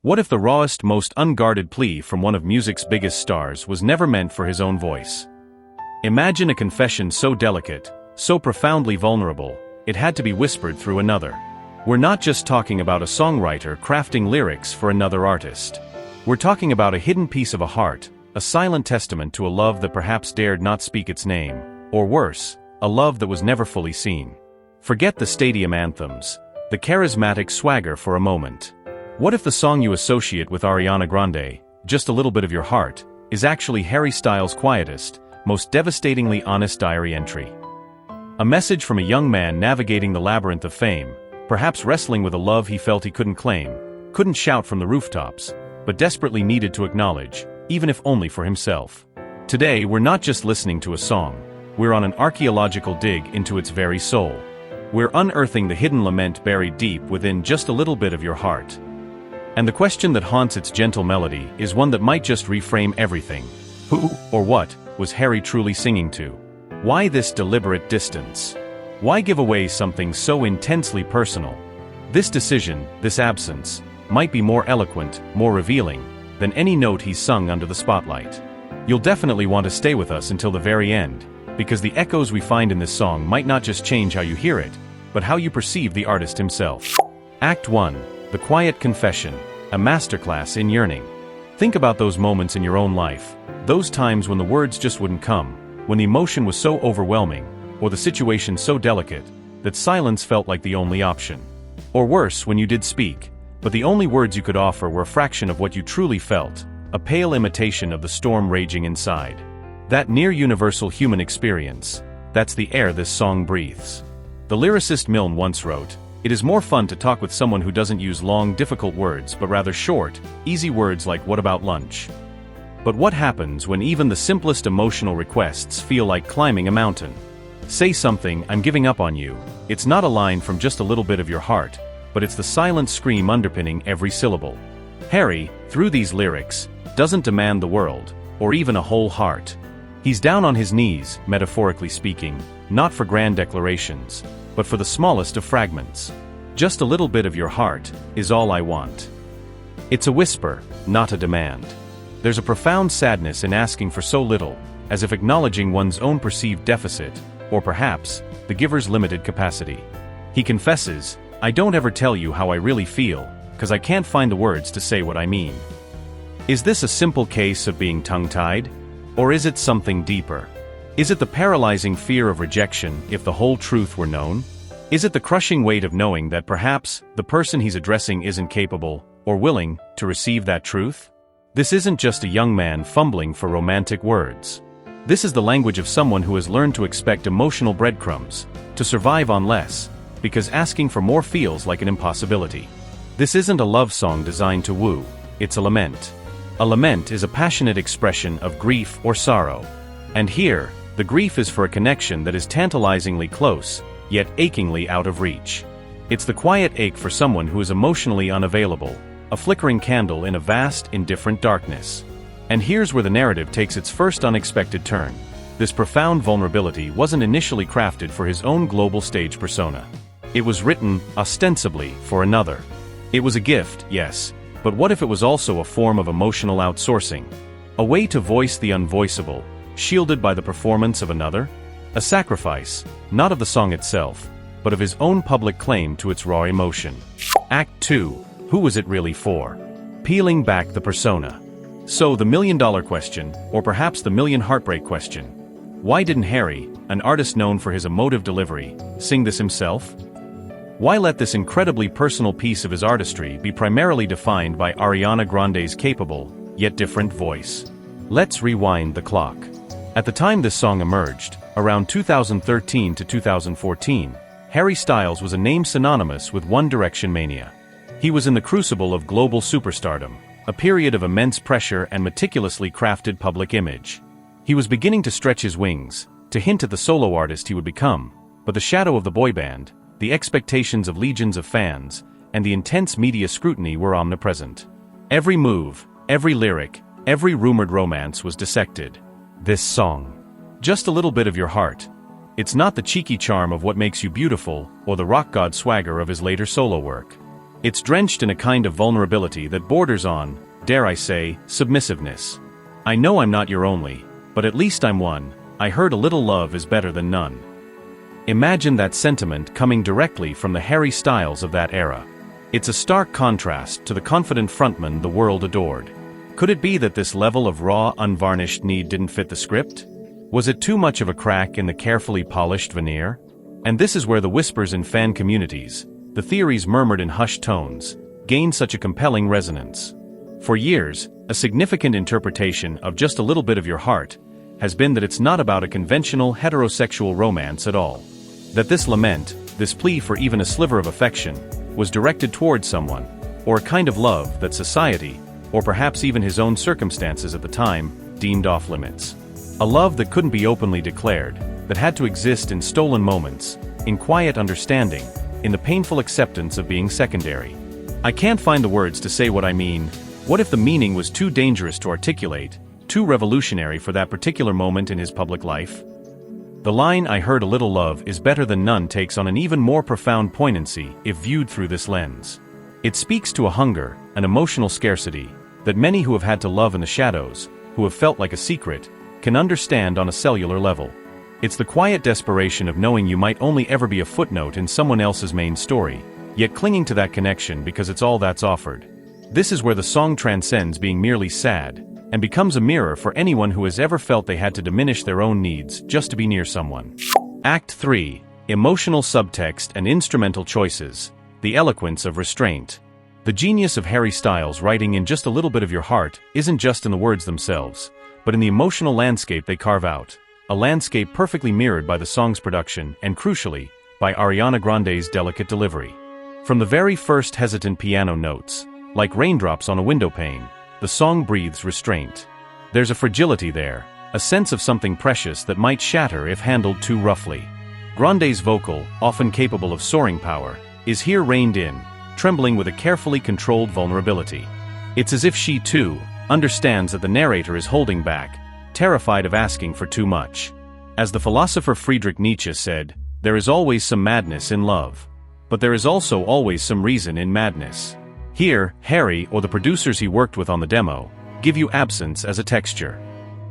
What if the rawest, most unguarded plea from one of music's biggest stars was never meant for his own voice? Imagine a confession so delicate, so profoundly vulnerable, it had to be whispered through another. We're not just talking about a songwriter crafting lyrics for another artist. We're talking about a hidden piece of a heart, a silent testament to a love that perhaps dared not speak its name, or worse, a love that was never fully seen. Forget the stadium anthems, the charismatic swagger for a moment. What if the song you associate with Ariana Grande, Just a Little Bit of Your Heart, is actually Harry Styles' quietest, most devastatingly honest diary entry? A message from a young man navigating the labyrinth of fame, perhaps wrestling with a love he felt he couldn't claim, couldn't shout from the rooftops, but desperately needed to acknowledge, even if only for himself. Today we're not just listening to a song, we're on an archaeological dig into its very soul. We're unearthing the hidden lament buried deep within just a little bit of your heart. And the question that haunts its gentle melody is one that might just reframe everything. Who, or what, was Harry truly singing to? Why this deliberate distance? Why give away something so intensely personal? This decision, this absence, might be more eloquent, more revealing, than any note he's sung under the spotlight. You'll definitely want to stay with us until the very end, because the echoes we find in this song might not just change how you hear it, but how you perceive the artist himself. Act 1. The Quiet Confession, a masterclass in yearning. Think about those moments in your own life, those times when the words just wouldn't come, when the emotion was so overwhelming, or the situation so delicate, that silence felt like the only option. Or worse, when you did speak, but the only words you could offer were a fraction of what you truly felt, a pale imitation of the storm raging inside. That near-universal human experience, that's the air this song breathes. The lyricist Milne once wrote, "It is more fun to talk with someone who doesn't use long, difficult words but rather short, easy words like 'what about lunch?' But what happens when even the simplest emotional requests feel like climbing a mountain? Say something, I'm giving up on you. It's not a line from just a little bit of your heart, but it's the silent scream underpinning every syllable. Harry, through these lyrics, doesn't demand the world, or even a whole heart. He's down on his knees, metaphorically speaking, not for grand declarations, but for the smallest of fragments. Just a little bit of your heart is all I want. It's a whisper, not a demand. There's a profound sadness in asking for so little, as if acknowledging one's own perceived deficit, or perhaps, the giver's limited capacity. He confesses, I don't ever tell you how I really feel, 'cause I can't find the words to say what I mean. Is this a simple case of being tongue-tied? Or is it something deeper? Is it the paralyzing fear of rejection if the whole truth were known? Is it the crushing weight of knowing that perhaps the person he's addressing isn't capable, or willing, to receive that truth? This isn't just a young man fumbling for romantic words. This is the language of someone who has learned to expect emotional breadcrumbs, to survive on less, because asking for more feels like an impossibility. This isn't a love song designed to woo, it's a lament. A lament is a passionate expression of grief or sorrow. And here, the grief is for a connection that is tantalizingly close, yet achingly out of reach. It's the quiet ache for someone who is emotionally unavailable, a flickering candle in a vast, indifferent darkness. And here's where the narrative takes its first unexpected turn. This profound vulnerability wasn't initially crafted for his own global stage persona. It was written, ostensibly, for another. It was a gift, yes, but what if it was also a form of emotional outsourcing? A way to voice the unvoiceable, shielded by the performance of another? A sacrifice, not of the song itself, but of his own public claim to its raw emotion. Act 2. Who was it really for? Peeling back the persona. So the million-dollar question, or perhaps the million-heartbreak question. Why didn't Harry, an artist known for his emotive delivery, sing this himself? Why let this incredibly personal piece of his artistry be primarily defined by Ariana Grande's capable, yet different voice? Let's rewind the clock. At the time this song emerged, around 2013 to 2014, Harry Styles was a name synonymous with One Direction mania. He was in the crucible of global superstardom, a period of immense pressure and meticulously crafted public image. He was beginning to stretch his wings, to hint at the solo artist he would become, but the shadow of the boy band, the expectations of legions of fans, and the intense media scrutiny were omnipresent. Every move, every lyric, every rumored romance was dissected. This song. Just a little bit of your heart. It's not the cheeky charm of What Makes You Beautiful, or the rock god swagger of his later solo work. It's drenched in a kind of vulnerability that borders on, dare I say, submissiveness. I know I'm not your only, but at least I'm one. I heard a little love is better than none. Imagine that sentiment coming directly from the Harry Styles of that era. It's a stark contrast to the confident frontman the world adored. Could it be that this level of raw, unvarnished need didn't fit the script? Was it too much of a crack in the carefully polished veneer? And this is where the whispers in fan communities, the theories murmured in hushed tones, gained such a compelling resonance. For years, a significant interpretation of Just a Little Bit of Your Heart has been that it's not about a conventional heterosexual romance at all. That this lament, this plea for even a sliver of affection, was directed towards someone, or a kind of love that society, or perhaps even his own circumstances at the time, deemed off limits. A love that couldn't be openly declared, that had to exist in stolen moments, in quiet understanding, in the painful acceptance of being secondary. I can't find the words to say what I mean. What if the meaning was too dangerous to articulate, too revolutionary for that particular moment in his public life? The line "I heard a little love is better than none" takes on an even more profound poignancy if viewed through this lens. It speaks to a hunger, an emotional scarcity, that many who have had to love in the shadows, who have felt like a secret, can understand on a cellular level. It's the quiet desperation of knowing you might only ever be a footnote in someone else's main story, yet clinging to that connection because it's all that's offered. This is where the song transcends being merely sad, and becomes a mirror for anyone who has ever felt they had to diminish their own needs just to be near someone. Act 3. Emotional subtext and instrumental choices. The eloquence of restraint. The genius of Harry Styles writing in Just a Little Bit of Your Heart isn't just in the words themselves, but in the emotional landscape they carve out, a landscape perfectly mirrored by the song's production and, crucially, by Ariana Grande's delicate delivery. From the very first hesitant piano notes, like raindrops on a windowpane, the song breathes restraint. There's a fragility there, a sense of something precious that might shatter if handled too roughly. Grande's vocal, often capable of soaring power, is here reined in, trembling with a carefully controlled vulnerability. It's as if she, too, understands that the narrator is holding back, terrified of asking for too much. As the philosopher Friedrich Nietzsche said, there is always some madness in love. But there is also always some reason in madness. Here, Harry, or the producers he worked with on the demo, give you absence as a texture.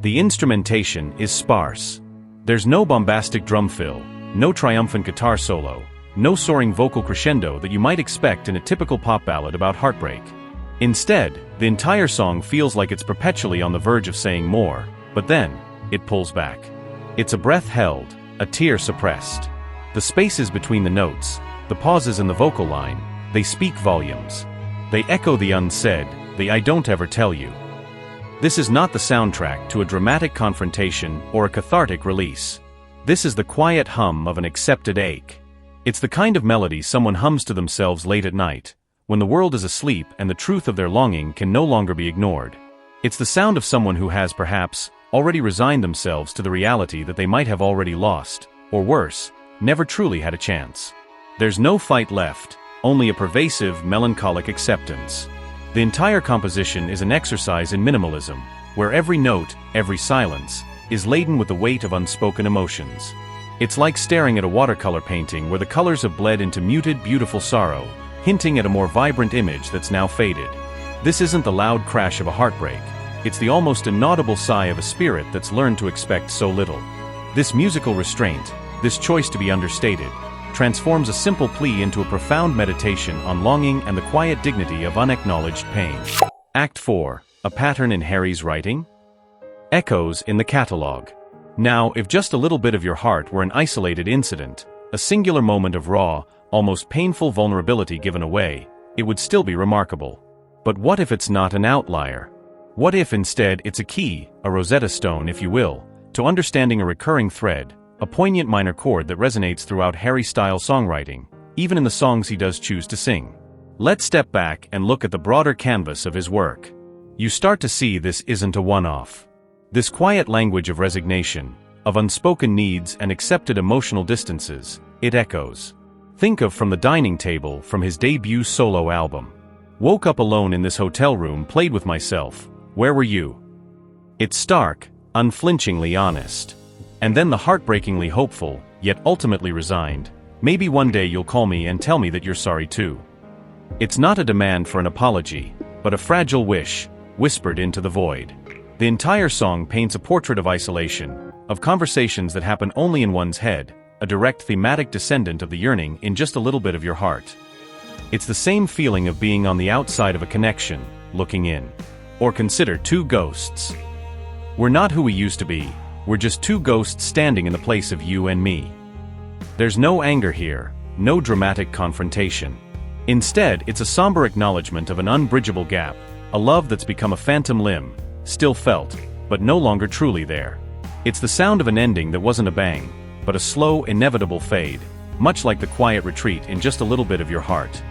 The instrumentation is sparse. There's no bombastic drum fill, no triumphant guitar solo, no soaring vocal crescendo that you might expect in a typical pop ballad about heartbreak. Instead, the entire song feels like it's perpetually on the verge of saying more, but then, it pulls back. It's a breath held, a tear suppressed. The spaces between the notes, the pauses in the vocal line, they speak volumes. They echo the unsaid, the "I don't ever tell you." This is not the soundtrack to a dramatic confrontation or a cathartic release. This is the quiet hum of an accepted ache. It's the kind of melody someone hums to themselves late at night, when the world is asleep and the truth of their longing can no longer be ignored. It's the sound of someone who has, perhaps, already resigned themselves to the reality that they might have already lost, or worse, never truly had a chance. There's no fight left, only a pervasive, melancholic acceptance. The entire composition is an exercise in minimalism, where every note, every silence, is laden with the weight of unspoken emotions. It's like staring at a watercolor painting where the colors have bled into muted, beautiful sorrow, hinting at a more vibrant image that's now faded. This isn't the loud crash of a heartbreak. It's the almost inaudible sigh of a spirit that's learned to expect so little. This musical restraint, this choice to be understated, transforms a simple plea into a profound meditation on longing and the quiet dignity of unacknowledged pain. Act 4. A pattern in Harry's writing? Echoes in the catalogue. Now, if Just a Little Bit of Your Heart were an isolated incident, a singular moment of raw, almost painful vulnerability given away, it would still be remarkable. But what if it's not an outlier? What if instead it's a key, a Rosetta Stone if you will, to understanding a recurring thread, a poignant minor chord that resonates throughout Harry Styles' songwriting, even in the songs he does choose to sing? Let's step back and look at the broader canvas of his work. You start to see this isn't a one-off. This quiet language of resignation, of unspoken needs and accepted emotional distances, it echoes. Think of From the Dining Table from his debut solo album. Woke up alone in this hotel room, played with myself. Where were you? It's stark, unflinchingly honest. And then the heartbreakingly hopeful, yet ultimately resigned. Maybe one day you'll call me and tell me that you're sorry too. It's not a demand for an apology, but a fragile wish, whispered into the void. The entire song paints a portrait of isolation, of conversations that happen only in one's head, a direct thematic descendant of the yearning in just a little bit of your heart. It's the same feeling of being on the outside of a connection, looking in. Or consider two ghosts. We're not who we used to be, we're just two ghosts standing in the place of you and me. There's no anger here, no dramatic confrontation. Instead, it's a somber acknowledgement of an unbridgeable gap, a love that's become a phantom limb, still felt, but no longer truly there. It's the sound of an ending that wasn't a bang, but a slow, inevitable fade, much like the quiet retreat in just a little bit of your heart.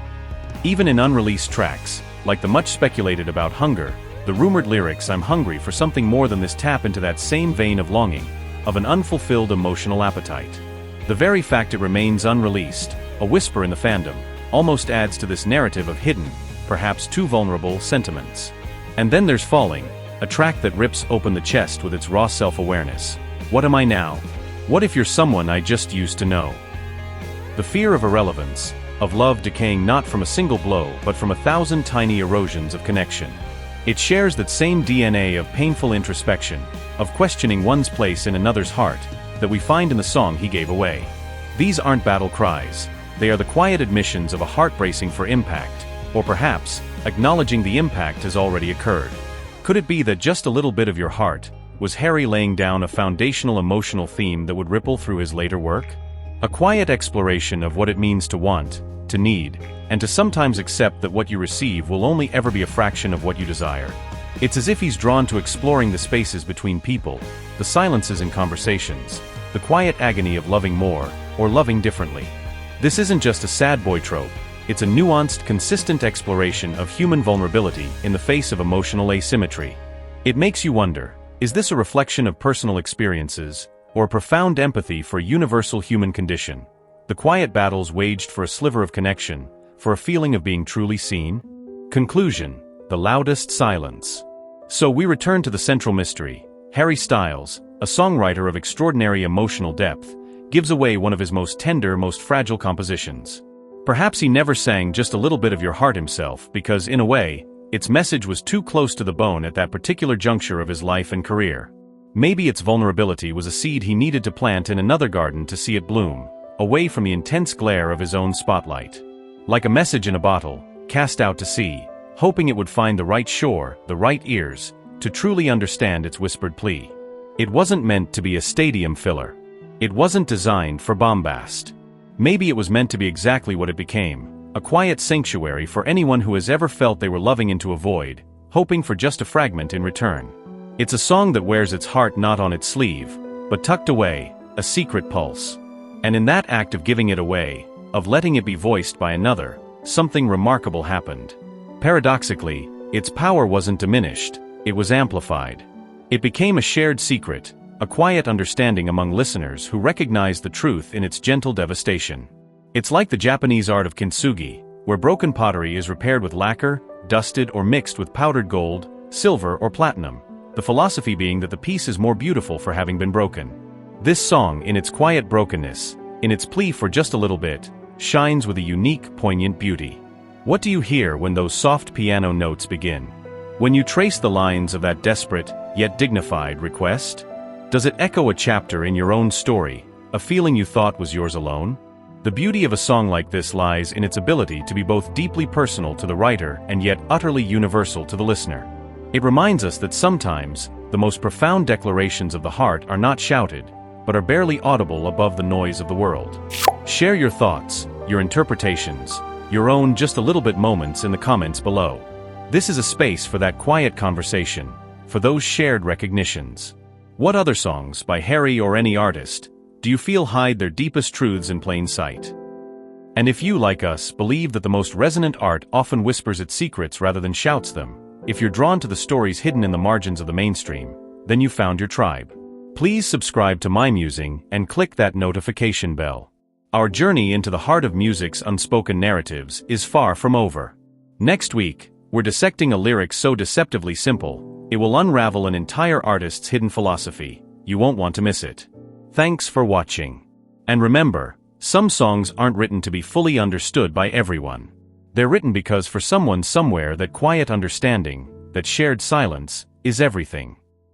Even in unreleased tracks, like the much speculated about hunger, the rumored lyrics "I'm hungry for something more than this" tap into that same vein of longing, of an unfulfilled emotional appetite. The very fact it remains unreleased, a whisper in the fandom, almost adds to this narrative of hidden, perhaps too vulnerable, sentiments. And then there's Falling, a track that rips open the chest with its raw self-awareness. What am I now? What if you're someone I just used to know? The fear of irrelevance, of love decaying not from a single blow but from 1,000 tiny erosions of connection. It shares that same DNA of painful introspection, of questioning one's place in another's heart, that we find in the song he gave away. These aren't battle cries, they are the quiet admissions of a heart bracing for impact, or perhaps, acknowledging the impact has already occurred. Could it be that just a little bit of your heart was Harry laying down a foundational emotional theme that would ripple through his later work? A quiet exploration of what it means to want, to need, and to sometimes accept that what you receive will only ever be a fraction of what you desire. It's as if he's drawn to exploring the spaces between people, the silences in conversations, the quiet agony of loving more, or loving differently. This isn't just a sad boy trope, it's a nuanced, consistent exploration of human vulnerability in the face of emotional asymmetry. It makes you wonder, is this a reflection of personal experiences, or profound empathy for a universal human condition? The quiet battles waged for a sliver of connection, for a feeling of being truly seen? Conclusion: the loudest silence. So we return to the central mystery. Harry Styles, a songwriter of extraordinary emotional depth, gives away one of his most tender, most fragile compositions. Perhaps he never sang just a little bit of your heart himself because, in a way, its message was too close to the bone at that particular juncture of his life and career. Maybe its vulnerability was a seed he needed to plant in another garden to see it bloom, away from the intense glare of his own spotlight. Like a message in a bottle, cast out to sea, hoping it would find the right shore, the right ears, to truly understand its whispered plea. It wasn't meant to be a stadium filler. It wasn't designed for bombast. Maybe it was meant to be exactly what it became, a quiet sanctuary for anyone who has ever felt they were loving into a void, hoping for just a fragment in return. It's a song that wears its heart not on its sleeve, but tucked away, a secret pulse. And in that act of giving it away, of letting it be voiced by another, something remarkable happened. Paradoxically, its power wasn't diminished, it was amplified. It became a shared secret, a quiet understanding among listeners who recognized the truth in its gentle devastation. It's like the Japanese art of kintsugi, where broken pottery is repaired with lacquer, dusted or mixed with powdered gold, silver or platinum, the philosophy being that the piece is more beautiful for having been broken. This song, in its quiet brokenness, in its plea for just a little bit, shines with a unique, poignant beauty. What do you hear when those soft piano notes begin? When you trace the lines of that desperate, yet dignified request? Does it echo a chapter in your own story, a feeling you thought was yours alone? The beauty of a song like this lies in its ability to be both deeply personal to the writer and yet utterly universal to the listener. It reminds us that sometimes, the most profound declarations of the heart are not shouted, but are barely audible above the noise of the world. Share your thoughts, your interpretations, your own just a little bit moments in the comments below. This is a space for that quiet conversation, for those shared recognitions. What other songs, by Harry or any artist, do you feel hide their deepest truths in plain sight? And if you, like us, believe that the most resonant art often whispers its secrets rather than shouts them, if you're drawn to the stories hidden in the margins of the mainstream, then you found your tribe. Please subscribe to Mymusing and click that notification bell. Our journey into the heart of music's unspoken narratives is far from over. Next week, we're dissecting a lyric so deceptively simple, it will unravel an entire artist's hidden philosophy. You won't want to miss it. Thanks for watching. And remember, some songs aren't written to be fully understood by everyone. They're written because for someone somewhere that quiet understanding, that shared silence, is everything.